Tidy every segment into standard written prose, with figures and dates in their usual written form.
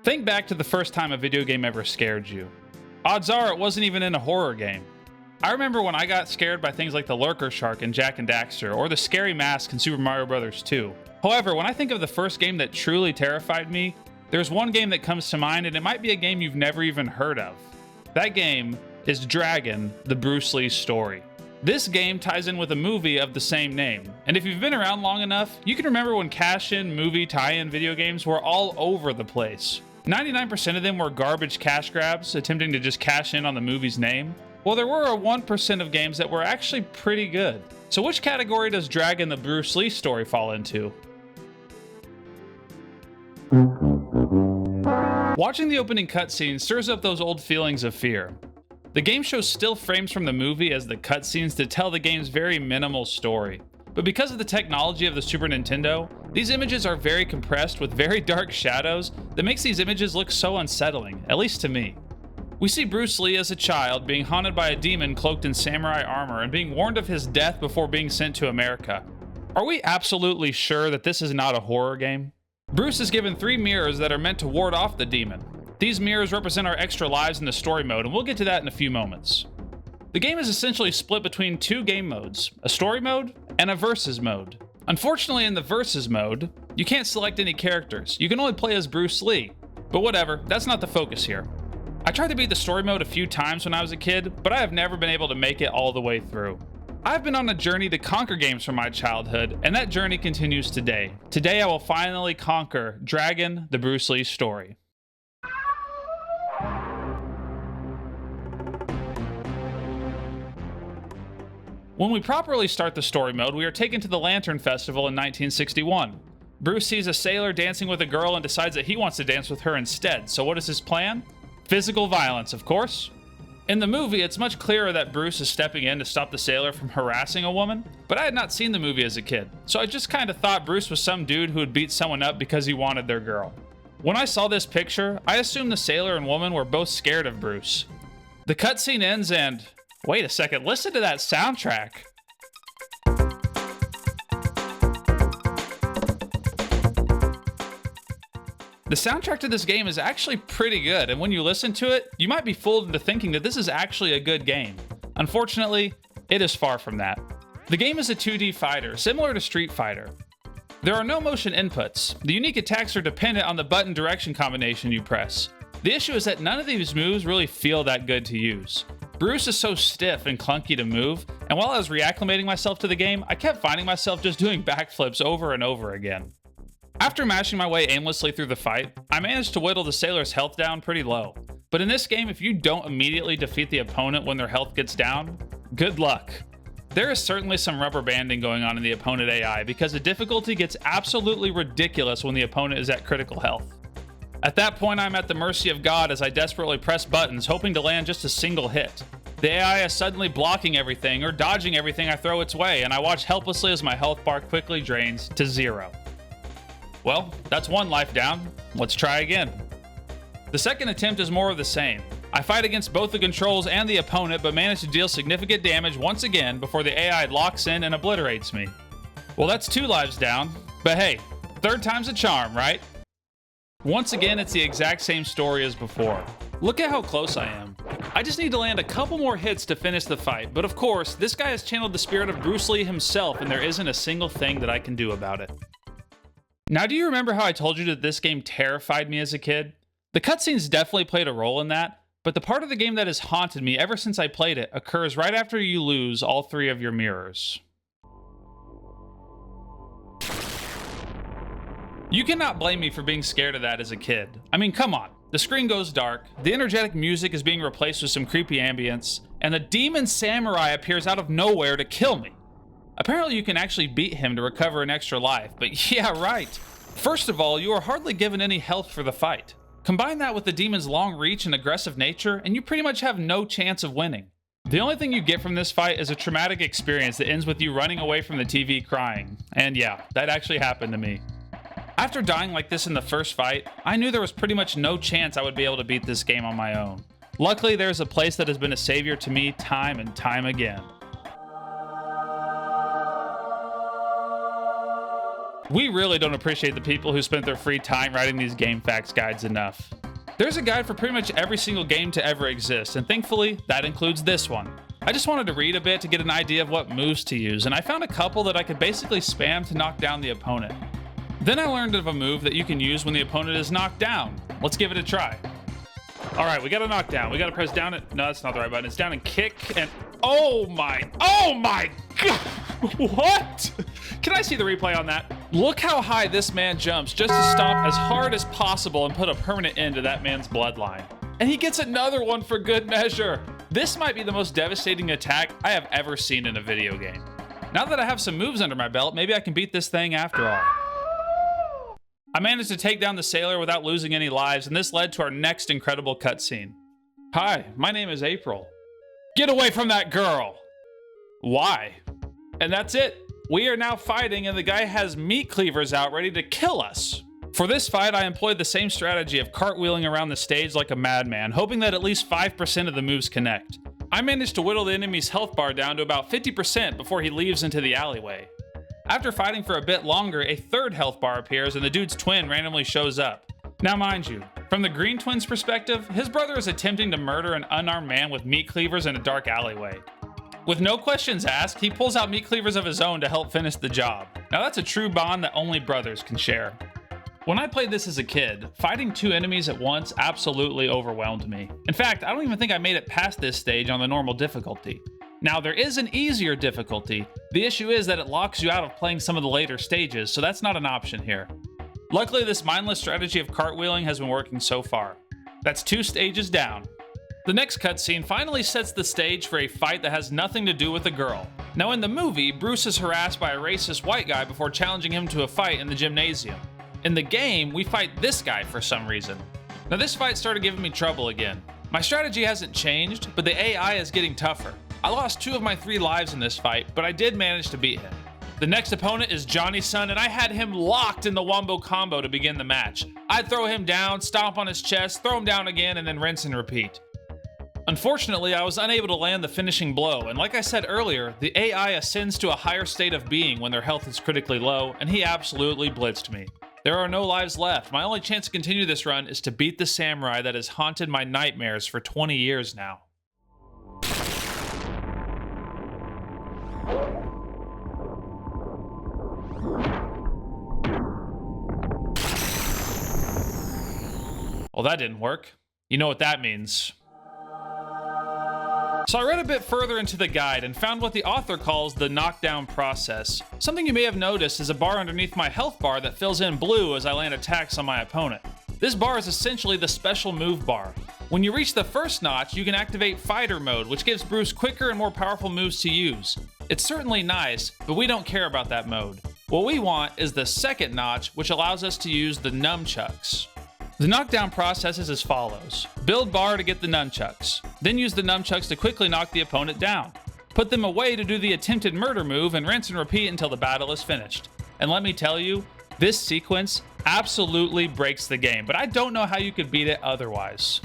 Think back to the first time a video game ever scared you. Odds are it wasn't even in a horror game. I remember when I got scared by things like the Lurker Shark in Jak and Daxter, or the Scary Mask in Super Mario Bros. 2. However, when I think of the first game that truly terrified me, there's one game that comes to mind, and it might be a game you've never even heard of. That game is Dragon, the Bruce Lee story. This game ties in with a movie of the same name, and if you've been around long enough, you can remember when cash-in, movie, tie-in video games were all over the place. 99% of them were garbage cash grabs, attempting to just cash in on the movie's name. Well, there were a 1% of games that were actually pretty good. So which category does Dragon the Bruce Lee story fall into? Watching the opening cutscene stirs up those old feelings of fear. The game shows still frames from the movie as the cutscenes to tell the game's very minimal story. But because of the technology of the Super Nintendo, these images are very compressed with very dark shadows that makes these images look so unsettling, at least to me. We see Bruce Lee as a child being haunted by a demon cloaked in samurai armor and being warned of his death before being sent to America. Are we absolutely sure that this is not a horror game? Bruce is given 3 mirrors that are meant to ward off the demon. These mirrors represent our extra lives in the story mode, and we'll get to that in a few moments. The game is essentially split between 2 game modes, a story mode and a versus mode. Unfortunately, in the versus mode, you can't select any characters. You can only play as Bruce Lee. But whatever, that's not the focus here. I tried to beat the story mode a few times when I was a kid, but I have never been able to make it all the way through. I've been on a journey to conquer games from my childhood, and that journey continues today. Today I will finally conquer Dragon, the Bruce Lee story. When we properly start the story mode, we are taken to the Lantern Festival in 1961. Bruce sees a sailor dancing with a girl and decides that he wants to dance with her instead, so what is his plan? Physical violence, of course. In the movie, it's much clearer that Bruce is stepping in to stop the sailor from harassing a woman, but I had not seen the movie as a kid, so I just kind of thought Bruce was some dude who would beat someone up because he wanted their girl. When I saw this picture, I assumed the sailor and woman were both scared of Bruce. The cutscene ends and... wait a second, listen to that soundtrack. The soundtrack to this game is actually pretty good, and when you listen to it, you might be fooled into thinking that this is actually a good game. Unfortunately, it is far from that. The game is a 2D fighter, similar to Street Fighter. There are no motion inputs. The unique attacks are dependent on the button direction combination you press. The issue is that none of these moves really feel that good to use. Bruce is so stiff and clunky to move, and while I was reacclimating myself to the game, I kept finding myself just doing backflips over and over again. After mashing my way aimlessly through the fight, I managed to whittle the sailor's health down pretty low. But in this game, if you don't immediately defeat the opponent when their health gets down, good luck. There is certainly some rubber banding going on in the opponent AI because the difficulty gets absolutely ridiculous when the opponent is at critical health. At that point, I'm at the mercy of God as I desperately press buttons, hoping to land just a single hit. The AI is suddenly blocking everything or dodging everything I throw its way, and I watch helplessly as my health bar quickly drains to 0. Well, that's one life down. Let's try again. The second attempt is more of the same. I fight against both the controls and the opponent, but manage to deal significant damage once again before the AI locks in and obliterates me. Well, that's 2 lives down, but hey, 3rd time's a charm, right? Once again, it's the exact same story as before. Look at how close I am. I just need to land a couple more hits to finish the fight, but of course, this guy has channeled the spirit of Bruce Lee himself, and there isn't a single thing that I can do about it. Now, do you remember how I told you that this game terrified me as a kid? The cutscenes definitely played a role in that, but the part of the game that has haunted me ever since I played it occurs right after you lose all 3 of your mirrors. You cannot blame me for being scared of that as a kid. I mean, come on. The screen goes dark, the energetic music is being replaced with some creepy ambience, and the demon samurai appears out of nowhere to kill me. Apparently you can actually beat him to recover an extra life, but yeah, right. First of all, you are hardly given any health for the fight. Combine that with the demon's long reach and aggressive nature, and you pretty much have no chance of winning. The only thing you get from this fight is a traumatic experience that ends with you running away from the TV crying. And yeah, that actually happened to me. After dying like this in the first fight, I knew there was pretty much no chance I would be able to beat this game on my own. Luckily, there's a place that has been a savior to me time and time again. We really don't appreciate the people who spent their free time writing these game facts guides enough. There's a guide for pretty much every single game to ever exist, and thankfully, that includes this one. I just wanted to read a bit to get an idea of what moves to use, and I found a couple that I could basically spam to knock down the opponent. Then I learned of a move that you can use when the opponent is knocked down. Let's give it a try. Alright, we got a knockdown. We gotta press down it. No, that's not the right button. It's down and kick, and oh my god! What? Can I see the replay on that? Look how high this man jumps just to stop as hard as possible and put a permanent end to that man's bloodline. And he gets another one for good measure. This might be the most devastating attack I have ever seen in a video game. Now that I have some moves under my belt, maybe I can beat this thing after all. I managed to take down the sailor without losing any lives, and this led to our next incredible cutscene. Hi, my name is April. Get away from that girl! Why? And that's it. We are now fighting, and the guy has meat cleavers out ready to kill us. For this fight, I employed the same strategy of cartwheeling around the stage like a madman, hoping that at least 5% of the moves connect. I managed to whittle the enemy's health bar down to about 50% before he leaves into the alleyway. After fighting for a bit longer, a third health bar appears and the dude's twin randomly shows up. Now mind you, from the green twin's perspective, his brother is attempting to murder an unarmed man with meat cleavers in a dark alleyway. With no questions asked, he pulls out meat cleavers of his own to help finish the job. Now that's a true bond that only brothers can share. When I played this as a kid, fighting two enemies at once absolutely overwhelmed me. In fact, I don't even think I made it past this stage on the normal difficulty. Now there is an easier difficulty. The issue is that it locks you out of playing some of the later stages, so that's not an option here. Luckily, this mindless strategy of cartwheeling has been working so far. That's 2 stages down. The next cutscene finally sets the stage for a fight that has nothing to do with a girl. Now in the movie, Bruce is harassed by a racist white guy before challenging him to a fight in the gymnasium. In the game, we fight this guy for some reason. Now this fight started giving me trouble again. My strategy hasn't changed, but the AI is getting tougher. I lost 2 of my 3 lives in this fight, but I did manage to beat him. The next opponent is Johnny's son, and I had him locked in the wombo combo to begin the match. I'd throw him down, stomp on his chest, throw him down again, and then rinse and repeat. Unfortunately, I was unable to land the finishing blow, and like I said earlier, the AI ascends to a higher state of being when their health is critically low, and he absolutely blitzed me. There are no lives left. My only chance to continue this run is to beat the samurai that has haunted my nightmares for 20 years now. Well, that didn't work. You know what that means. So I read a bit further into the guide and found what the author calls the knockdown process. Something you may have noticed is a bar underneath my health bar that fills in blue as I land attacks on my opponent. This bar is essentially the special move bar. When you reach the first notch, you can activate fighter mode, which gives Bruce quicker and more powerful moves to use. It's certainly nice, but we don't care about that mode. What we want is the second notch, which allows us to use the nunchucks. The knockdown process is as follows. Build bar to get the nunchucks. Then use the nunchucks to quickly knock the opponent down. Put them away to do the attempted murder move and rinse and repeat until the battle is finished. And let me tell you, this sequence absolutely breaks the game, but I don't know how you could beat it otherwise.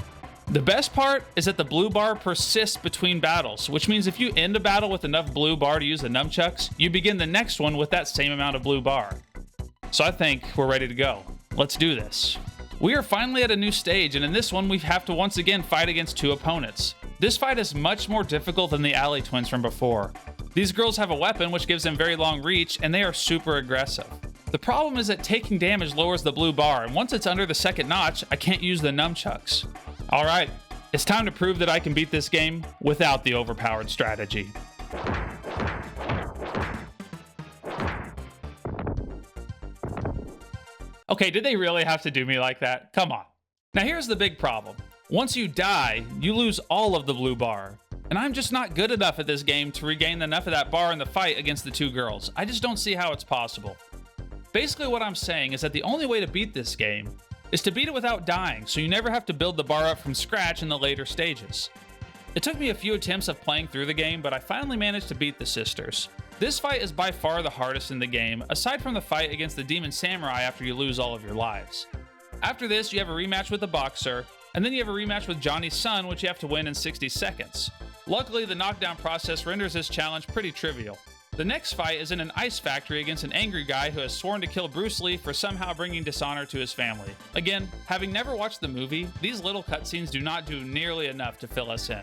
The best part is that the blue bar persists between battles, which means if you end a battle with enough blue bar to use the nunchucks, you begin the next one with that same amount of blue bar. So I think we're ready to go. Let's do this. We are finally at a new stage, and in this one we have to once again fight against 2 opponents. This fight is much more difficult than the Alley Twins from before. These girls have a weapon which gives them very long reach, and they are super aggressive. The problem is that taking damage lowers the blue bar, and once it's under the second notch, I can't use the nunchucks. Alright, it's time to prove that I can beat this game without the overpowered strategy. Okay, did they really have to do me like that? Come on. Now here's the big problem. Once you die, you lose all of the blue bar. And I'm just not good enough at this game to regain enough of that bar in the fight against the 2 girls. I just don't see how it's possible. Basically what I'm saying is that the only way to beat this game is to beat it without dying, so you never have to build the bar up from scratch in the later stages. It took me a few attempts of playing through the game, but I finally managed to beat the sisters. This fight is by far the hardest in the game, aside from the fight against the demon samurai after you lose all of your lives. After this, you have a rematch with the boxer, and then you have a rematch with Johnny's son, which you have to win in 60 seconds. Luckily, the knockdown process renders this challenge pretty trivial. The next fight is in an ice factory against an angry guy who has sworn to kill Bruce Lee for somehow bringing dishonor to his family. Again, having never watched the movie, these little cutscenes do not do nearly enough to fill us in.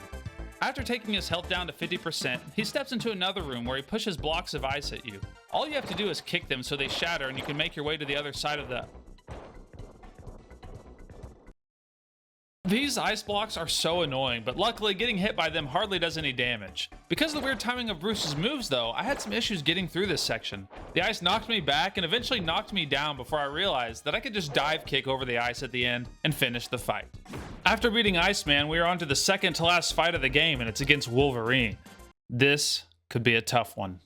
After taking his health down to 50%, he steps into another room where he pushes blocks of ice at you. All you have to do is kick them so they shatter and you can make your way to the other side of the... These ice blocks are so annoying, but luckily getting hit by them hardly does any damage. Because of the weird timing of Bruce's moves though, I had some issues getting through this section. The ice knocked me back and eventually knocked me down before I realized that I could just dive kick over the ice at the end and finish the fight. After beating Iceman, we are on to the second to last fight of the game, and it's against Wolverine. This could be a tough one.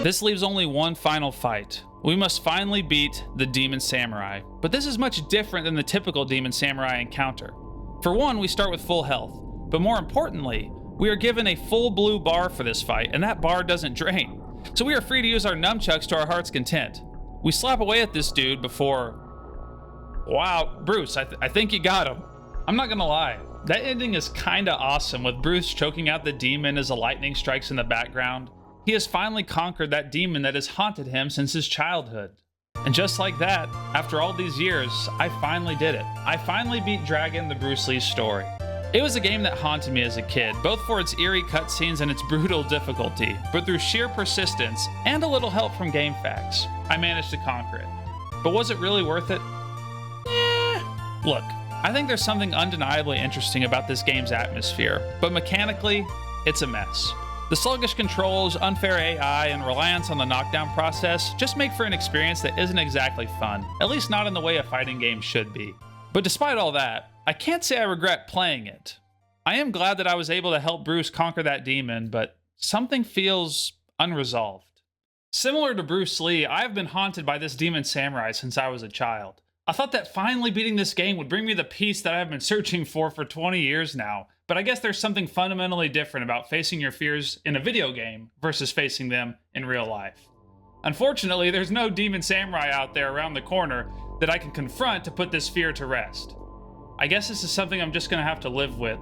This leaves only one final fight. We must finally beat the Demon Samurai, but this is much different than the typical Demon Samurai encounter. For one, we start with full health, but more importantly, we are given a full blue bar for this fight, and that bar doesn't drain. So we are free to use our nunchucks to our heart's content. We slap away at this dude before... Wow, Bruce, I think you got him. I'm not gonna lie, that ending is kinda awesome with Bruce choking out the demon as the lightning strikes in the background. He has finally conquered that demon that has haunted him since his childhood. And just like that, after all these years, I finally did it. I finally beat Dragon, the Bruce Lee story. It was a game that haunted me as a kid, both for its eerie cutscenes and its brutal difficulty, but through sheer persistence and a little help from GameFAQs, I managed to conquer it. But was it really worth it? Look, I think there's something undeniably interesting about this game's atmosphere, but mechanically, it's a mess. The sluggish controls, unfair AI, and reliance on the knockdown process just make for an experience that isn't exactly fun, at least not in the way a fighting game should be. But despite all that, I can't say I regret playing it. I am glad that I was able to help Bruce conquer that demon, but something feels unresolved. Similar to Bruce Lee, I have been haunted by this Demon Samurai since I was a child. I thought that finally beating this game would bring me the peace that I've been searching for 20 years now, but I guess there's something fundamentally different about facing your fears in a video game versus facing them in real life. Unfortunately, there's no Demon Samurai out there around the corner that I can confront to put this fear to rest. I guess this is something I'm just gonna have to live with